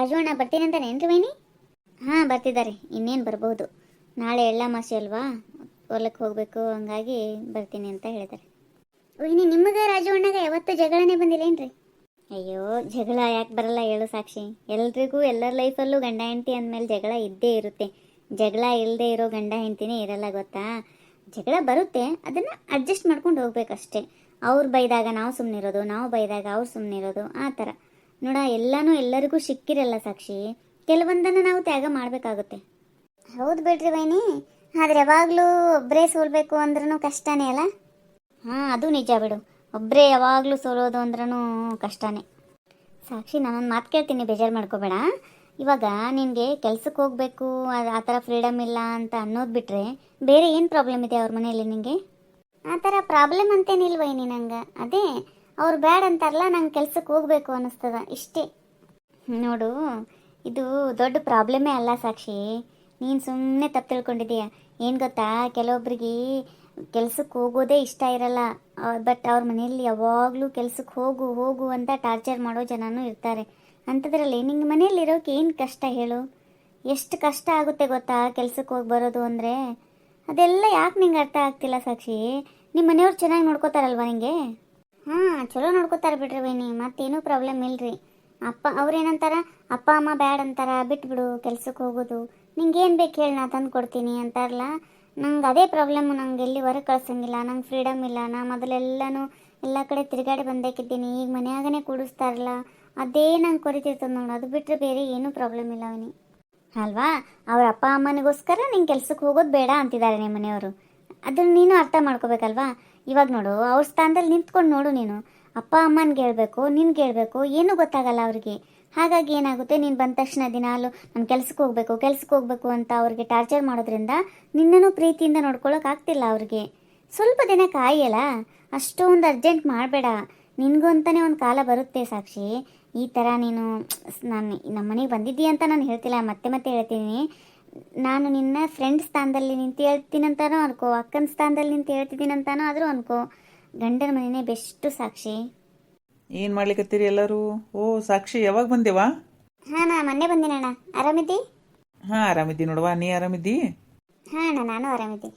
ರಾಜು ಅಣ್ಣ ಬರ್ತೀನಿ ಅಂತಾನೇನ್ರಿ ವೈನಿ? ಹಾಂ ಬರ್ತಿದ್ದಾರೆ, ಇನ್ನೇನು ಬರ್ಬೋದು. ನಾಳೆ ಎಳ್ಳಮಾಸೆ ಅಲ್ವಾ, ಹೊಲಕ್ಕೆ ಹೋಗಬೇಕು, ಹಂಗಾಗಿ ಬರ್ತೀನಿ ಅಂತ ಹೇಳಿದ್ದಾರೆ. ವೈನಿ ನಿಮಗೆ ರಾಜು ಅಣ್ಣಗೆ ಯಾವತ್ತೂ ಜಗಳನೇ ಬಂದಿಲ್ಲೇನ್ರಿ? ಅಯ್ಯೋ ಜಗಳ ಯಾಕೆ ಬರಲ್ಲ ಹೇಳು ಸಾಕ್ಷಿ. ಎಲ್ರಿಗೂ ಎಲ್ಲರ ಲೈಫಲ್ಲೂ ಗಂಡ ಹೆಂಡತಿ ಅಂದಮೇಲೆ ಜಗಳ ಇದ್ದೇ ಇರುತ್ತೆ. ಜಗಳ ಇಲ್ಲದೆ ಇರೋ ಗಂಡ ಹೆಂಡತಿನೇ ಇರಲ್ಲ ಗೊತ್ತಾ. ಜಗಳ ಬರುತ್ತೆ, ಅದನ್ನು ಅಡ್ಜಸ್ಟ್ ಮಾಡ್ಕೊಂಡು ಹೋಗ್ಬೇಕಷ್ಟೇ. ಅವ್ರು ಬೈದಾಗ ನಾವು ಸುಮ್ಮನಿರೋದು, ನಾವು ಬೈದಾಗ ಅವ್ರು ಸುಮ್ಮನಿರೋದು, ಆ ಥರ ನೋಡ. ಎಲ್ಲನೂ ಎಲ್ಲರಿಗೂ ಸಿಕ್ಕಿರಲ್ಲ ಸಾಕ್ಷಿ, ಕೆಲವೊಂದನ್ನು ನಾವು ತ್ಯಾಗ ಮಾಡಬೇಕಾಗುತ್ತೆ. ಹೌದು ಬಿಡ್ರಿ ವೈನಿ, ಆದರೆ ಯಾವಾಗಲೂ ಒಬ್ಬರೇ ಸೋಲ್ಬೇಕು ಅಂದ್ರೂ ಕಷ್ಟನೇ ಅಲ್ಲ. ಹಾಂ ಅದು ನಿಜ ಬಿಡು, ಒಬ್ಬರೇ ಯಾವಾಗಲೂ ಸೋಲೋದು ಅಂದ್ರೂ ಕಷ್ಟನೇ. ಸಾಕ್ಷಿ ನಾನೊಂದು ಮಾತು ಕೇಳ್ತೀನಿ, ಬೇಜಾರು ಮಾಡ್ಕೋಬೇಡ. ಇವಾಗ ನಿನಗೆ ಕೆಲ್ಸಕ್ಕೆ ಹೋಗಬೇಕು, ಆ ಥರ ಫ್ರೀಡಮ್ ಇಲ್ಲ ಅಂತ ಅನ್ನೋದು ಬಿಟ್ಟರೆ ಬೇರೆ ಏನು ಪ್ರಾಬ್ಲಮ್ ಇದೆ ಅವ್ರ ಮನೆಯಲ್ಲಿ ನಿನಗೆ? ಆ ಥರ ಪ್ರಾಬ್ಲಮ್ ಅಂತೇನಿಲ್ವೈನಿ ನಂಗೆ. ಅದೇ ಅವ್ರು ಬ್ಯಾಡ ಅಂತಾರಲ್ಲ, ನಂಗೆ ಕೆಲ್ಸಕ್ಕೆ ಹೋಗಬೇಕು ಅನ್ನಿಸ್ತದ ಇಷ್ಟೇ. ನೋಡು, ಇದು ದೊಡ್ಡ ಪ್ರಾಬ್ಲಮ್ಮೇ ಅಲ್ಲ ಸಾಕ್ಷಿ. ನೀನು ಸುಮ್ಮನೆ ತಪ್ಪು ತಿಳ್ಕೊಂಡಿದ್ದೀಯ. ಏನು ಗೊತ್ತಾ, ಕೆಲವೊಬ್ರಿಗೆ ಕೆಲ್ಸಕ್ಕೆ ಹೋಗೋದೇ ಇಷ್ಟ ಇರಲ್ಲ, ಬಟ್ ಅವ್ರ ಮನೆಯಲ್ಲಿ ಯಾವಾಗಲೂ ಕೆಲ್ಸಕ್ಕೆ ಹೋಗು ಹೋಗು ಅಂತ ಟಾರ್ಚರ್ ಮಾಡೋ ಜನನೂ ಇರ್ತಾರೆ. ಅಂಥದ್ರಲ್ಲಿ ನಿಂಗೆ ಮನೆಯಲ್ಲಿರೋಕೆ ಏನು ಕಷ್ಟ ಹೇಳು? ಎಷ್ಟು ಕಷ್ಟ ಆಗುತ್ತೆ ಗೊತ್ತಾ ಕೆಲ್ಸಕ್ಕೆ ಹೋಗಿ ಬರೋದು ಅಂದರೆ. ಅದೆಲ್ಲ ಯಾಕೆ ನಿಂಗೆ ಅರ್ಥ ಆಗ್ತಿಲ್ಲ ಸಾಕ್ಷಿ? ನಿಮ್ಮ ಮನೆಯವ್ರು ಚೆನ್ನಾಗಿ ನೋಡ್ಕೋತಾರಲ್ವ ನಿಂಗೆ? ಹಾಂ ಚಲೋ ನೋಡ್ಕೋತಾರೆ ಬಿಡ್ರಿ ವೈನಿ, ಮತ್ತೇನೂ ಪ್ರಾಬ್ಲಮ್ ಇಲ್ಲರಿ. ಅವ್ರೇನಂತಾರ, ಅಪ್ಪ ಅಮ್ಮ ಬ್ಯಾಡ್ ಅಂತಾರ, ಬಿಟ್ಬಿಡು ಕೆಲ್ಸಕ್ಕೆ ಹೋಗೋದು, ನಿಂಗೇನು ಬೇಕು ಹೇಳಿ ನಾ ತಂದು ಕೊಡ್ತೀನಿ ಅಂತಾರಲ್ಲ. ನಂಗೆ ಅದೇ ಪ್ರಾಬ್ಲಮ್ಮು, ನಂಗೆ ಎಲ್ಲಿ ಹೊರಗೆ ಕಳ್ಸಂಗಿಲ್ಲ, ನಂಗೆ ಫ್ರೀಡಮ್ ಇಲ್ಲ. ನಾ ಮೊದಲೆಲ್ಲನೂ ಎಲ್ಲ ಕಡೆ ತಿರುಗಾಡಿ ಬಂದೇಕಿದ್ದೀನಿ, ಈಗ ಮನೆಯಾಗನೇ ಕೂಡಿಸ್ತಾರಲ್ಲ, ಅದೇ ನಂಗೆ ಕೊರಿತಿರ್ತದೆ ನೋಡು. ಅದು ಬಿಟ್ಟರೆ ಬೇರೆ ಏನೂ ಪ್ರಾಬ್ಲಮ್ ಇಲ್ಲ ಅವನಿ ಅಲ್ವಾ. ಅವ್ರ ಅಪ್ಪ ಅಮ್ಮನಿಗೋಸ್ಕರ ನಿಂಗೆ ಕೆಲ್ಸಕ್ಕೆ ಹೋಗೋದು ಬೇಡ ಅಂತಿದ್ದಾರೆ ನಿಮ್ಮ ಮನೆಯವರು. ಅದನ್ನು ನೀನು ಅರ್ಥ ಮಾಡ್ಕೋಬೇಕಲ್ವಾ. ಇವಾಗ ನೋಡು, ಅವ್ರ ಸ್ಥಾನದಲ್ಲಿ ನಿಂತ್ಕೊಂಡು ನೋಡು ನೀನು. ಅಪ್ಪ ಅಮ್ಮನಿಗೆ ಹೇಳ್ಬೇಕು, ನಿನ್ಗೆ ಹೇಳ್ಬೇಕು, ಏನೂ ಗೊತ್ತಾಗಲ್ಲ ಅವ್ರಿಗೆ. ಹಾಗಾಗಿ ಏನಾಗುತ್ತೆ, ನೀನು ಬಂದ ತಕ್ಷಣ ದಿನಾಲು ನಾನು ಕೆಲ್ಸಕ್ಕೆ ಹೋಗಬೇಕು ಅಂತ ಅವ್ರಿಗೆ ಟಾರ್ಚರ್ ಮಾಡೋದ್ರಿಂದ ನಿನ್ನೂ ಪ್ರೀತಿಯಿಂದ ನೋಡ್ಕೊಳ್ಳೋಕೆ ಆಗ್ತಿಲ್ಲ ಅವ್ರಿಗೆ. ಸ್ವಲ್ಪ ದಿನ ಕಾಯಲ್ಲ, ಅಷ್ಟೊಂದು ಅರ್ಜೆಂಟ್ ಮಾಡಬೇಡ. ನಿನಗೂ ಅಂತಲೇ ಒಂದು ಕಾಲ ಬರುತ್ತೆ ಸಾಕ್ಷಿ. ಈ ಥರ ನೀನು ನಮ್ಮ ಮನೆಗೆ ಬಂದಿದ್ದೀಯ ಅಂತ ನಾನು ಹೇಳ್ತಿಲ್ಲ, ಮತ್ತೆ ಮತ್ತೆ ಹೇಳ್ತೀನಿ. ನಾನು ನಿನ್ನ ಫ್ರೆಂಡ್ ಸ್ಥಾನದಲ್ಲಿ ನಿಂತು ಹೇಳ್ತೀನಂತಾನೋ ಅನ್ಕೋ, ಅಕ್ಕನ ಸ್ಥಾನದಲ್ಲಿ ನಿಂತು ಹೇಳ್ತಿದ್ದೀನಂತಾನೋ ಆದರೂ ಅನ್ಕೋ, ಗಂಡನ ಮನೆಯೇ ಬೆಸ್ಟು ಸಾಕ್ಷಿ. ಏನು ಮಾಡ್ಲಿಕ್ಕತ್ತೀರಿ ಎಲ್ಲರೂ? ಓ ಸಾಕ್ಷಿ, ಯಾವಾಗ ಬಂದೇವಾ? ಹಾಂ ನಾ ಮೊನ್ನೆ ಬಂದಿನಣ್ಣ. ಆರಾಮಿದ್ದಿ? ಹಾಂ ಆರಾಮಿದ್ದಿ ನೋಡುವ, ನೀ ಆರಾಮಿದ್ದಿ? ಹಾಂ ಅಣ್ಣ ನಾನು ಆರಾಮಿದ್ದೀನಿ.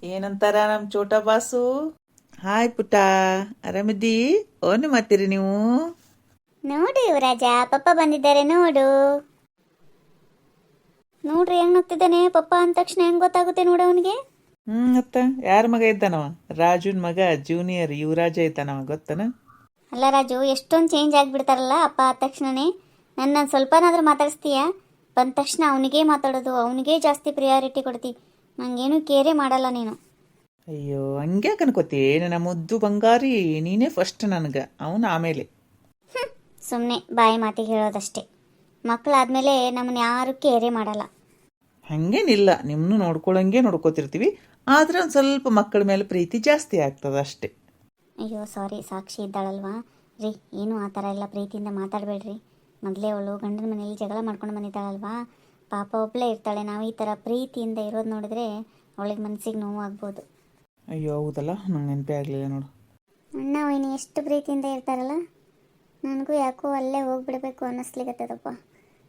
ಏನಂತಾರ ನಮ್ಮ ಚೋಟಾ ಬಾಸು? ಹಾಯ್ ಪುಟ್ಟ, ಆರಾಮಿದ್ದಿ? ಓನು ಮಾಡ್ತೀರಿ ನೀವು? ನೋಡು ಯುವರಾಜ, ಪಪ್ಪ ಬಂದಿದ್ದಾರೆ ನೋಡು. ನೋಡ್ರಿ ಹೆಂಗ್ ನೋಗ್ತಿದ್ದಾನೆ. ಪಪ್ಪ ಅಂದ ತಕ್ಷಣ ಹೆಂಗ್ ಗೊತ್ತಾಗುತ್ತೆ ನೋಡು ಅವನಿಗೆ. ಅತ್ತ ಯಾರ ಮಗ ಇದ್ದಾನವ? ರಾಜುನ್ ಮಗ ಜೂನಿಯರ್ ಯುವರಾಜ ಇದ್ದಾನವ, ಗೊತ್ತನ? ಅಲ್ಲ ರಾಜು, ಎಷ್ಟೊಂದು ಚೇಂಜ್ ಆಗಿಬಿಡ್ತಾರಲ್ಲ ಅಪ್ಪ ಆದ ತಕ್ಷಣನೇ. ನನ್ನ ಸ್ವಲ್ಪನಾದ್ರೂ ಮಾತಾಡಿಸ್ತೀಯಾ? ಬಂದ ತಕ್ಷಣ ಅವನಿಗೇ ಮಾತಾಡೋದು, ಅವನಿಗೇ ಜಾಸ್ತಿ ಪ್ರಿಯಾರಿಟಿ ಕೊಡ್ತಿ, ನಂಗೇನು ಕೇರೇ ಮಾಡಲ್ಲ ನೀನು. ಅಯ್ಯೋ ಹಂಗ್ಯಾಕೆ ಅನ್ಕೋತಿ? ನನ್ನ ಮುದ್ದು ಬಂಗಾರಿ, ನೀನೇ ಫಸ್ಟ್ ನನಗೆ, ಅವನು ಆಮೇಲೆ. ಸುಮ್ಮನೆ ಬಾಯಿ ಮಾತಿಗೆ ಹೇಳೋದಷ್ಟೇ. ಮಕ್ಕಳಾದ್ಮೇಲೆ ನಮ್ಮನ್ನ ಯಾರು ಕೇರೇ ಮಾಡಲ್ಲ. ಹಂಗೇನಿಲ್ಲ, ನಿಮ್ಮನ್ನು ನೋಡ್ಕೊಳಂಗೆ ನೋಡ್ಕೋತಿರ್ತೀವಿ, ಆದ್ರೆ ಒಂದು ಸ್ವಲ್ಪ ಮಕ್ಕಳ ಮೇಲೆ ಪ್ರೀತಿ ಜಾಸ್ತಿ ಆಗ್ತದೆ ಅಷ್ಟೇ. ಅಯ್ಯೋ ಸಾರಿ, ಸಾಕ್ಷಿ ಇದ್ದಾಳಲ್ವಾ ರೀ, ಏನು ಆ ಥರ ಎಲ್ಲ ಪ್ರೀತಿಯಿಂದ ಮಾತಾಡಬೇಡ್ರಿ. ಮೊದಲೇ ಅವಳು ಗಂಡನ ಮನೇಲಿ ಜಗಳ ಮಾಡ್ಕೊಂಡು ಬಂದಿದ್ದಾಳಲ್ವಾ, ಪಾಪ ಒಬ್ಬಳೇ ಇರ್ತಾಳೆ. ನಾವು ಈ ಥರ ಪ್ರೀತಿಯಿಂದ ಇರೋದು ನೋಡಿದ್ರೆ ಅವಳಿಗೆ ಮನಸ್ಸಿಗೆ ನೋವು ಆಗ್ಬೋದು. ಅಯ್ಯೋ ಹೌದಲ್ಲ, ನಂಗೆ ನೆನಪೇ ಆಗಲಿಲ್ಲ ನೋಡು. ಅಣ್ಣ ವೈನಿ ಎಷ್ಟು ಪ್ರೀತಿಯಿಂದ ಇರ್ತಾರಲ್ಲ, ನನಗೂ ಯಾಕೋ ಅಲ್ಲೇ ಹೋಗ್ಬಿಡ್ಬೇಕು ಅನ್ನಿಸ್ಲಿಕ್ಕತ್ತದಪ್ಪ.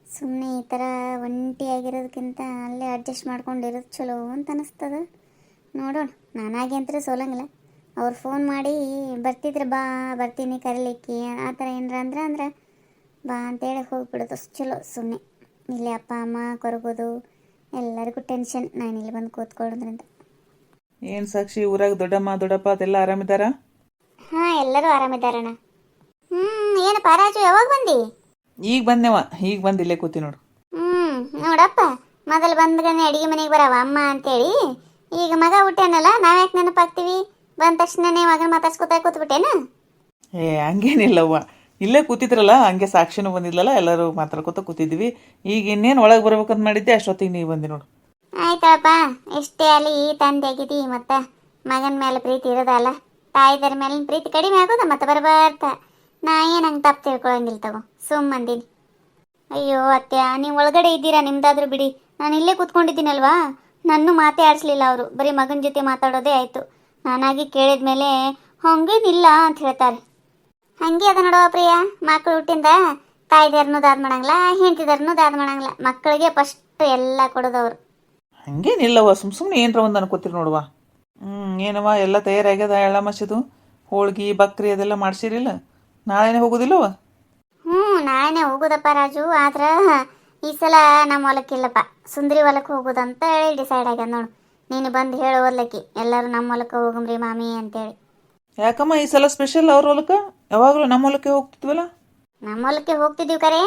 ಸುಮ್ಮನೆ ಈ ಥರ ಒಂಟಿಯಾಗಿರೋದಕ್ಕಿಂತ ಅಲ್ಲೇ ಅಡ್ಜಸ್ಟ್ ಮಾಡ್ಕೊಂಡಿರೋದು ಚಲೋ ಅಂತ ಅನ್ನಿಸ್ತದ. ನೋಡೋಣ, ನಾನಾಗಿ ಅಂತೂ ಸೋಲಂಗಿಲ್ಲ. ಅವ್ರು ಫೋನ್ ಮಾಡಿ ಬರ್ತಿದ್ರೆ ಬಾ ಬರ್ತೀನಿ ಕರೀಲಿಕ್ಕೆ, ಆ ಥರ ಏನಾರ ಅಂದ್ರೆ ಬಾ ಅಂತೇಳಿ ಹೋಗ್ಬಿಡೋದು ಚಲೋ. ಸುಮ್ಮನೆ ಇಲ್ಲೇ ಅಪ್ಪ ಅಮ್ಮ ಕೊರಗೋದು, ಎಲ್ಲರಿಗೂ ಟೆನ್ಷನ್ ನಾನಿಲ್ಲಿ ಬಂದು ಕೂತ್ಕೊಳ್ಳೋದ್ರಿಂದ. ಏನು ಸಾಕ್ಷಿ, ಊರಾಗ ದೊಡ್ಡಮ್ಮ ದೊಡ್ಡಪ್ಪ ಅದೆಲ್ಲ ಆರಾಮಿದಾರ? ಹಾಂ ಎಲ್ಲರೂ ಆರಾಮಿದ್ದಾರಣ್ಣ. ಏನಪ್ಪ ರಾಜು, ಯಾವಾಗ ಬಂದಿ? ಈಗ ಬಂದೆವ, ಈಗ ಬಂದು ಇಲ್ಲೇ ಕೂತಿ ನೋಡು. ನೋಡಪ್ಪ, ಮೊದಲು ಬಂದ್ಗನೆ ಅಡಿಗೆ ಮನೆಗೆ ಬರವ ಅಮ್ಮ ಅಂತೇಳಿ, ಈಗ ಮಗ ಹುಟ್ಟ್ಯಾನಲ್ಲ, ನಾವ್ಯಾಕೆ ನೆನಪಾಗ್ತೀವಿ? ಬಂದ ತಕ್ಷಣನೇ ಮಗನ ಮಾತಾಡ್ಸ್ಕೊತಾ ಕೂತ್ಬಿಟ್ಟೇನ? ಹಂಗೇನಿಲ್ಲವ್ವ, ಇಲ್ಲೇ ಕೂತಿದ್ರಲ್ಲ, ಹಂಗೆ ಸಾಕ್ಷಿನೂ ಬಂದಿದ್ಲಲ್ಲ, ಎಲ್ಲರೂ ಮಾತಾಡ್ಕೊತ ಕೂತಿದ್ವಿ. ಈಗ ಇನ್ನೇನು ಒಳಗೆ ಬರ್ಬೇಕಂತ ಮಾಡಿದ್ದೆ, ಅಷ್ಟೊತ್ತಿಗೆ ನೀವು ಬಂದಿ ನೋಡು. ಆಯ್ತಪ್ಪ, ಎಷ್ಟೇ ಅಲ್ಲಿ ತಂದೆ ಆಗಿದ್ದಿ, ಮತ್ತು ಮಗನ ಮೇಲೆ ಪ್ರೀತಿ ಇರೋದಲ್ಲ, ತಾಯಿದರ ಮೇಲಿನ ಪ್ರೀತಿ ಕಡಿಮೆ ಆಗೋದ ಮತ್ತೆ ಬರ್ಬರ್ತಾ. ನಾ ಏನು ಹಂಗೆ ತಪ್ಪು ತಿಳ್ಕೊಳಂಗಿಲ್ಲ ತಗೋ, ಸುಮ್ಮಂದಿನಿ. ಅಯ್ಯೋ ಅತ್ಯ, ನೀವು ಒಳಗಡೆ ಇದ್ದೀರಾ, ನಿಮ್ದಾದ್ರೂ ಬಿಡಿ. ನಾನು ಇಲ್ಲೇ ಕೂತ್ಕೊಂಡಿದ್ದೀನಲ್ವಾ, ನನ್ನೂ ಮಾತೇ ಆಡಿಸ್ಲಿಲ್ಲ ಅವರು, ಬರೀ ಮಗನ ಜೊತೆ ಮಾತಾಡೋದೇ ಆಯಿತು. ನಾನಾಗಿ ಕೇಳಿದ ಮೇಲೆ ಹಂಗೇನಿಲ್ಲ ಅಂತ ಹೇಳ್ತಾರೆ. ಹಾಗೆ ಅದ ನೋಡುವ ಪ್ರಿಯ, ಮಕ್ಕಳು ಹುಟ್ಟಿಂದ ತಾಯ್ದಾರನು ದಾದ ಮಾಡಂಗಿಲ್ಲ, ಹೆಂಡತಿದಾರನು ದಾದ ಮಾಡಂಗಿಲ್ಲ. ಮಕ್ಕಳಿಗೆ ಫಸ್ಟ್ ಎಲ್ಲ ಕೊಡೋದವ್ರು. ಹಂಗೇನಿಲ್ಲವ, ಸುಮ್ಮನೆ ಏನರ ಒಂದು ಅನ್ಕೋತೀರಿ ನೋಡುವ. ಏನವ ಎಲ್ಲ ತಯಾರಾಗ್ಯದ ಎಳ್ಳ ಮಸಿದು ಹೋಳ್ಗಿ ಬಕ್ರಿ ಅದೆಲ್ಲ ಮಾಡ್ಸಿರಿಲ್ಲ? ನಾಳೆನೇ ಹೋಗೋದಿಲ್ಲವ? ನಾಳೆನೇ ಹೋಗೋದಪ್ಪ ರಾಜು. ಆದ್ರ ಈ ಸಲ ನಮ್ಮ ಹೊಲಕ್ಕಿಲ್ಲಪ್ಪ, ಸುಂದ್ರಿ ಹೊಲಕ್ಕೆ ಹೋಗೋದಂತ ಹೇಳಿ ಡಿಸೈಡ್ ಆಗ್ಯದ ನೋಡು. ನೀನು ಬಂದು ಹೇಳು ಓದ್ಲಕ್ಕಿ, ಎಲ್ಲರೂ ನಮ್ಮ ಹೊಲಕ್ಕೆ ಹೋಗಮ್ರಿ ಮಾಮಿ ಅಂತೇಳಿ. ಯಾಕಮ್ಮ ಈ ಸಲ ಸ್ಪೆಷಲ್ ಅವ್ರ ಹೊಲಕ್ಕೆ? ಯಾವಾಗಲೂ ನಮ್ಮ ಹೊಲಕ್ಕೆ ಹೋಗ್ತಿದ್ವಲ್ಲ? ನಮ್ಮ ಹೊಲಕ್ಕೆ ಹೋಗ್ತಿದ್ದೀವಿ ಕರೆ,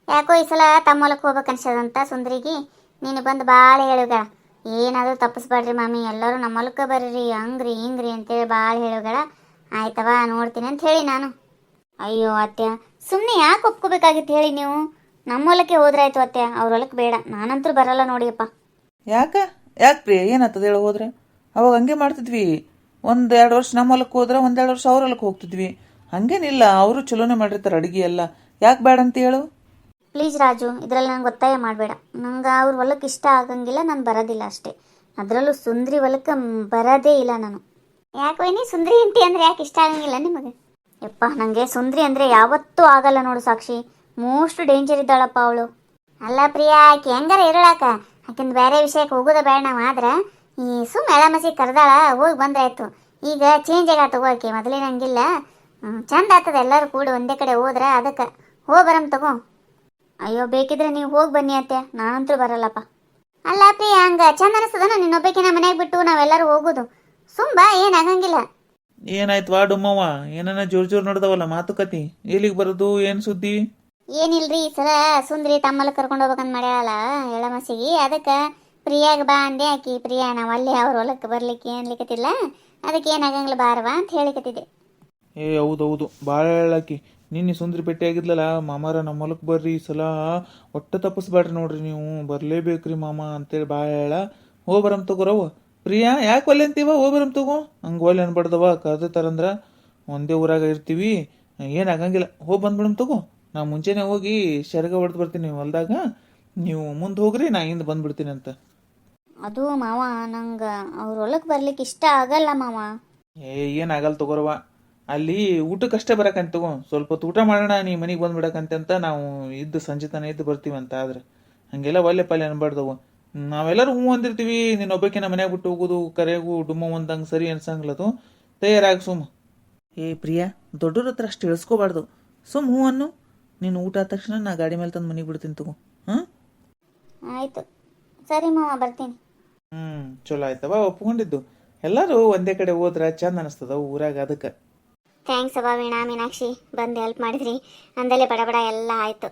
ಯಾಕೋ ಈ ಸಲ ತಮ್ಮ ಹೊಲಕ್ಕೆ ಹೋಗ್ಬೇಕು ಅನ್ಸದಂತ ಸುಂದ್ರಿಗೆ. ನೀನು ಬಂದು ಭಾಳ ಹೇಳುಗಳ, ಏನಾದರೂ ತಪ್ಪಿಸ್ಬೇಡ್ರಿ ಮಾಮಿ, ಎಲ್ಲರೂ ನಮ್ಮ ಹೊಲಕ್ಕೆ ಬರ್ರಿ, ಹಂಗ್ರಿ ಹಿಂಗ್ರಿ ಅಂತೇಳಿ ಭಾಳ ಹೇಳುಗಳ. ಆಯ್ತವ ನೋಡ್ತೀನಿ ಅಂತ ಹೇಳಿ ನಾನು. ಅಯ್ಯೋ ಅತ್ಯ, ಸುಮ್ಮನೆ ಯಾಕೆ ಒಪ್ಕೋಬೇಕಾಗಿತ್ತು ಹೇಳಿ ನೀವು? ನಮ್ಮ ಹೊಲಕ್ಕೆ ಹೋದ್ರಾಯ್ತು ಅತ್ಯ, ಅವ್ರ ಹೊಲಕ್ಕೆ ಬೇಡ. ನಾನಂತೂ ಬರಲ್ಲ ನೋಡಿಯಪ್ಪ. ಯಾಕೆ ಪ್ರಿಯ, ಏನಾಗ್ತದೆ ಹೇಳು ಹೋದ್ರೆ? ಅವಾಗ ಹಂಗೆ ಮಾಡ್ತಿದ್ವಿ. 1-2 ವರ್ಷ ನಮ್ಮ ಹೊಲಕ್ಕೆ ಹೋದ್ರೆ 1-2 ವರ್ಷ ಅವ್ರ ಹೊಲಕ್ಕೆ ಹೋಗ್ತಿದ್ವಿ. ಹಂಗೇನಿಲ್ಲ, ಅವರು ಚಲೋನೇ ಮಾಡಿರ್ತಾರೆ ಅಡುಗೆ ಎಲ್ಲ. ಯಾಕೆ ಬೇಡ ಅಂತ ಹೇಳು? ಪ್ಲೀಸ್ ರಾಜು, ಇದರಲ್ಲಿ ನಂಗೆ ಒತ್ತಾಯ ಮಾಡಬೇಡ. ನಂಗೆ ಅವ್ರ ಹೊಲಕ್ಕೆ ಇಷ್ಟ ಆಗಂಗಿಲ್ಲ, ನಾನು ಬರೋದಿಲ್ಲ ಅಷ್ಟೇ. ಅದರಲ್ಲೂ ಸುಂದ್ರಿ ಹೊಲಕ್ಕೆ ಬರೋದೇ ಇಲ್ಲ ನಾನು. ಯಾಕೆ ವೈನಿ, ಸುಂದ್ರಿ ಅಂಟಿ ಅಂದರೆ ಯಾಕೆ ಇಷ್ಟ ಆಗಂಗಿಲ್ಲ ನಿಮಗೆ? ಯಪ್ಪ, ನನಗೆ ಸುಂದ್ರಿ ಅಂದರೆ ಯಾವತ್ತೂ ಆಗಲ್ಲ ನೋಡು ಸಾಕ್ಷಿ. ಮೋಸ್ಟ್ ಡೇಂಜರ್ ಇದ್ದಾಳಪ್ಪ ಅವಳು. ಅಲ್ಲ ಪ್ರಿಯಾ, ಆಕೆ ಹೆಂಗಾರ ಇರಳಾಕ, ಆಕಿಂದು ಬೇರೆ ವಿಷಯಕ್ಕೆ ಹೋಗೋದ ಬೇಡ ನಾವು. ಆದ್ರೆ ಈ ಎಳ ಮಸಿ ಕರೆದಾಳ, ಹೋಗಿ ಬಂದಾಯ್ತು. ಈಗ ಚೇಂಜ್ ಆಗ ತಗೋ ಆಕೆ, ಮೊದಲೇನಂಗಿಲ್ಲ. ಚಂದ ಆಗ್ತದೆ ಎಲ್ಲರೂ ಕೂಡ ಒಂದೇ ಕಡೆ ಹೋದ್ರೆ. ಅದಕ್ಕೆ ಬರಮ್ ತಗೋ. ಅಯ್ಯೋ, ಬೇಕಿದ್ರೆ ನೀವು ಹೋಗಿ ಬನ್ನಿ ಅತ್ತೆ, ನಾನಂತೂ ಬರಲ್ಲಪ್ಪ. ಅಲ್ಲ ಪ್ರಿಯಾ, ಹಂಗ ಚಂದ ಅನಿಸ್ತದನ ನಿನ್ನೊಬ್ಬಕಿನ ಮನೆಗೆ ಬಿಟ್ಟು ನಾವೆಲ್ಲರೂ ಹೋಗೋದು? ಸುಂಬಾ, ಏನಾಗಂಗಿಲ್ಲ. ಏನಾಯ್ತು ವಾ ಡುಮ್ಮವ್ವ, ಏನನ್ನ ಜೋರ್ ನೋಡ್ದವಲ್ಲ ಮಾತುಕತೆ? ಎಲ್ಲಿಗೆ ಬರೋದು, ಏನು ಸುದ್ದಿ? ಏನಿಲ್ರಿ, ಈ ಸಲ ಸುಂದ್ರಿ ತಮ್ಮಲ್ಲಿ ಕರ್ಕೊಂಡು ಹೋಗ್ಬೇಕಂತ ಮಾಡ್ಯಾಳಲ್ಲ ಎಳಮಸಿಗೆ. ಅದಕ್ಕೆ ಪ್ರಿಯಾಗ ಬಾ ಅಂದೆ. ಆಕಿ ಪ್ರಿಯಾ ನಾವು ಅಲ್ಲಿ ಅವ್ರ ಹೊಲಕ್ಕೆ ಬರ್ಲಿಕ್ಕೆ ಅನ್ಲಿಕ್ಕತ್ತಿಲ್ಲ, ಅದಕ್ಕೆ ಏನಾಗಂಗಿಲ್ಲ ಬಾರವಾ ಅಂತ ಹೇಳಿಕತ್ತಿದ್ದೆ. ಹೌದೌದು, ಭಾಳ ಹೇಳಾಕಿ. ನಿನ್ನೆ ಸುಂದ್ರಿ ಭೇಟಿ ಆಗಿದ್ಲಲ್ಲ, ಮಾಮಾರ ನಮ್ಮ ಹೊಲಕ್ಕೆ ಬರ್ರಿ ಈ ಸಲ, ಒಟ್ಟು ತಪ್ಪಿಸ್ಬೇಡ್ರಿ ನೋಡ್ರಿ, ನೀವು ಬರಲೇಬೇಕ್ರಿ ಮಾಮ ಅಂತೇಳಿ ಭಾಳ ಹೇಳ. ಬರಮ್ ತಗೋರವ. ಪ್ರಿಯಾ, ಯಾಕೆ ಒಲ್ಲೆ ಅಂತೀವ? ಬರಮ್ ತಗೋ. ಹಂಗೆ ಒಲ್ಲೆ ಅನ್ಬಾರ್ದವ, ಕರೆದಿತ್ತಾರಂದ್ರೆ ಒಂದೇ ಊರಾಗ ಇರ್ತೀವಿ, ಏನಾಗಂಗಿಲ್ಲ. ಬಂದ್ಬಿಡಮ್ ತಗೋ. ನಾ ಮುಂಚೆನೇ ಹೋಗಿ ಶರ್ಗ ಹೊಡೆದು ಬರ್ತೀನಿ ಹೊಲ್ದಾಗ, ನೀವು ಮುಂದೆ ಹೋಗ್ರಿ, ನಾ ಹಿಂದೆ ಬಂದ್ಬಿಡ್ತೀನಿ ಅಂತ. ಅದು ಮಾವ, ನಂಗೆ ಅವ್ರ ಹೊಲಕ್ಕೆ ಬರ್ಲಿಕ್ಕೆ ಇಷ್ಟ ಆಗಲ್ಲ ಮಾವ. ಏನಾಗಲ್ಲ ತಗೋರವ, ಅಲ್ಲಿ ಊಟಕ್ಕಷ್ಟೇ ಬರಕಂತ ತಗೋ. ಸ್ವಲ್ಪ ಹೊತ್ತು ಊಟ ಮಾಡೋಣ, ನೀ ಮನೆಗೆ ಬಂದ್ಬಿಡಕಂತ ನಾವು ಇದ್ದು ಸಂಜೆ ತನ ಇದ್ದು ಬರ್ತೀವಂತ. ಆದ್ರೆ ಹಂಗೆಲ್ಲ ಒಲ್ಲೆ ಪಲ್ಲೆ ಅನ್ಬಾರ್ದವು. ನಾವೆಲ್ಲರೂ ಹೂ ಅಂದಿರ್ತೀವಿ, ನೀನು ಒಬ್ಬಕ್ಕೆ ನಮ್ಮ ಮನ್ಯಾಗ ಬಿಟ್ಟು ಹೋಗೋದು ಕರೆಗೂ ಡುಮ್ಮ ಒಂದಂಗೆ ಸರಿ ಅನ್ಸಂಗ್ಲದು. ತಯಾರಾಗಿ ಸುಮ್ಮ. ಪ್ರಿಯಾ, ದೊಡ್ಡವ್ರ ಹತ್ರ ಅಷ್ಟು ಇಳಿಸ್ಕೋಬಾರ್ದು. ಹೂ ಅನ್ನು. ನೀನು ಊಟ ಆದ ತಕ್ಷಣ ನಾ ಗಾಡಿ ಮೇಲೆ ತಂದು ಮನೆಗೆ ಬಿಡ್ತೀನಿ ತಗೋ. ಆಯ್ತು, ಸರಿ ಮಾವ, ಬರ್ತೀನಿ. ಚಲೋ ಆಯ್ತವ ಒಪ್ಕೊಂಡಿದ್ದು. ಎಲ್ಲರೂ ಒಂದೇ ಕಡೆ ಹೋದ್ರೆ ಚಂದ ಅನಿಸ್ತದ ಊರಾಗ, ಅದಕ್ಕೆ. ಥ್ಯಾಂಕ್ಸ್ ಅವ ವೀಣಾ ಮೀನಾಕ್ಷಿ, ಬಂದು ಹೆಲ್ಪ್ ಮಾಡಿದ್ರಿ. ಅಂದಲೇ ಬಡ ಬಡ ಎಲ್ಲ ಆಯಿತು.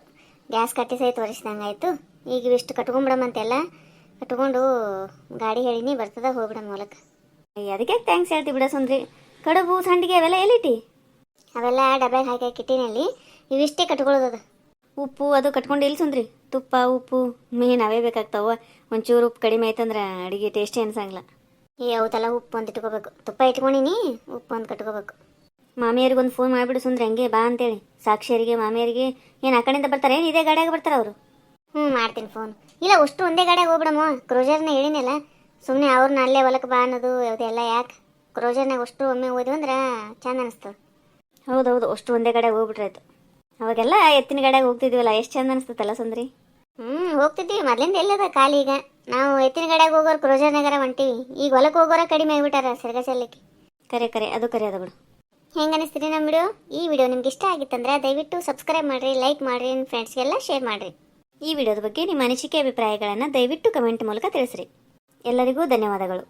ಗ್ಯಾಸ್ ಕಟ್ಟಿ ಸಹಿತ ಒರೆಸ್ದಂಗೆ ಆಯಿತು. ಈಗ ಇವಿಷ್ಟು ಕಟ್ಕೊಂಬಿಡಮಂತೆಲ್ಲ ಕಟ್ಕೊಂಡು ಗಾಡಿ ಹೇಳಿನಿ, ಬರ್ತದ ಹೋಗ್ಬಿಡಮ್ ಹೊಲಕ್ಕೆ. ಅದಕ್ಕೆ ಥ್ಯಾಂಕ್ಸ್ ಹೇಳ್ತಿ ಬಿಡ ಸುಂದ್ರಿ. ಕಡುಬು ಸಂಡಿಗೆ ಅವೆಲ್ಲ ಎಲ್ಲಿಟ್ಟಿ? ಅವೆಲ್ಲ ಡಬ್ಯಾಗ ಹಾಕಿ ಕಿಟ್ಟಿನಲ್ಲಿ. ಇವಿಷ್ಟೇ ಕಟ್ಕೊಳ್ಳೋದದ. ಉಪ್ಪು ಅದು ಕಟ್ಕೊಂಡಿಲ್ಲ ಸುಂದ್ರಿ? ತುಪ್ಪ ಉಪ್ಪು ಮೇನ್ ಅವೇ ಬೇಕಾಗ್ತಾವ. ಒಂಚೂರು ಉಪ್ಪು ಕಡಿಮೆ ಆಯ್ತಂದ್ರೆ ಅಡುಗೆ ಟೇಸ್ಟೇ ಅನ್ಸಂಗಿಲ್ಲ. ಹೌದಲ್ಲ, ಉಪ್ಪು ಒಂದು ಇಟ್ಕೋಬೇಕು. ತುಪ್ಪ ಇಟ್ಕೊಂಡಿನಿ, ಉಪ್ಪು ಒಂದು ಕಟ್ಕೋಬೇಕು. ಮಾಮಿಯರಿಗೊಂದು ಫೋನ್ ಮಾಡಿಬಿಡು ಸುಂದ್ರಿ, ಹಂಗೆ ಬಾ ಅಂತೇಳಿ. ಸಾಕ್ಷಿಯರಿಗೆ ಮಾಮಿಯರಿಗೆ ಏನು ಆ ಕಡೆಯಿಂದ ಬರ್ತಾರೆ, ಏನು ಇದೇ ಗಾಡಿಯಾಗ ಬರ್ತಾರೆ ಅವರು? ಮಾಡ್ತೀನಿ ಫೋನ್. ಇಲ್ಲ, ಅಷ್ಟು ಒಂದೇ ಗಾಡಿಯಾಗ ಹೋಗ್ಬಿಡಮ್ಮ. ಕ್ರೋಜರ್ನ ಹೇಳಿನಲ್ಲ, ಸುಮ್ಮನೆ ಅವ್ರನ್ನ ಅಲ್ಲೇ ಹೊಲಕ್ಕೆ ಬಾ ಅನ್ನೋದು ಅದೆಲ್ಲ ಯಾಕೆ? ಕ್ರೋಜರ್ನಾಗ ಅಷ್ಟು ಒಮ್ಮೆ ಓದಿವಿ ಅಂದ್ರೆ ಚಂದ ಅನಿಸ್ತದೆ. ಹೌದೌದು, ಅಷ್ಟು ಒಂದೇ ಗಾಡಿಯಾಗ ಹೋಗ್ಬಿಟ್ರಾಯ್ತು. ಅವಾಗೆಲ್ಲ ಎತ್ತಿನ ಗಾಡಿಯಾಗ ಹೋಗ್ತಿದ್ವಲ್ಲ, ಎಷ್ಟು ಚಂದ ಅನಿಸ್ತತಲ್ಲ ಸುಂದ್ರಿ? ಹೋಗ್ತಿದ್ವಿ ಮೊದಲಿಂದ. ಎಲ್ಲದ ಖಾಲಿ ಈಗ ನಾವು ಎತ್ತಿನ ಗಾಡಿಯಾಗ ಹೋಗೋರು ಕ್ರೋಜರ್ನಾಗಾರ ಹೊಂಟೀವಿ. ಈಗ ಹೊಲಕ್ಕೆ ಹೋಗೋರ ಕಡಿಮೆ ಆಗಿಬಿಟ್ಟಾರ ಸೆರಗ ಚೆಲ್ಲಕ್ಕೆ. ಕರೆ ಅದು ಅದ ಬಿಡು. ಹೆಂಗೆ ಅನಿಸ್ತೀರಿ ನಮ್ಮ ವಿಡಿಯೋ? ಈ ವಿಡಿಯೋ ನಿಮ್ಗೆ ಇಷ್ಟ ಆಗಿತ್ತಂದ್ರೆ ದಯವಿಟ್ಟು ಸಬ್ಸ್ಕ್ರೈಬ್ ಮಾಡಿರಿ, ಲೈಕ್ ಮಾಡಿರಿ, ನಿಮ್ಮ ಫ್ರೆಂಡ್ಸ್ಗೆಲ್ಲ ಶೇರ್ ಮಾಡಿರಿ. ಈ ವಿಡಿಯೋದ ಬಗ್ಗೆ ನಿಮ್ಮ ಅನಿಸಿಕೆ ಅಭಿಪ್ರಾಯಗಳನ್ನು ದಯವಿಟ್ಟು ಕಮೆಂಟ್ ಮೂಲಕ ತಿಳಿಸ್ರಿ. ಎಲ್ಲರಿಗೂ ಧನ್ಯವಾದಗಳು.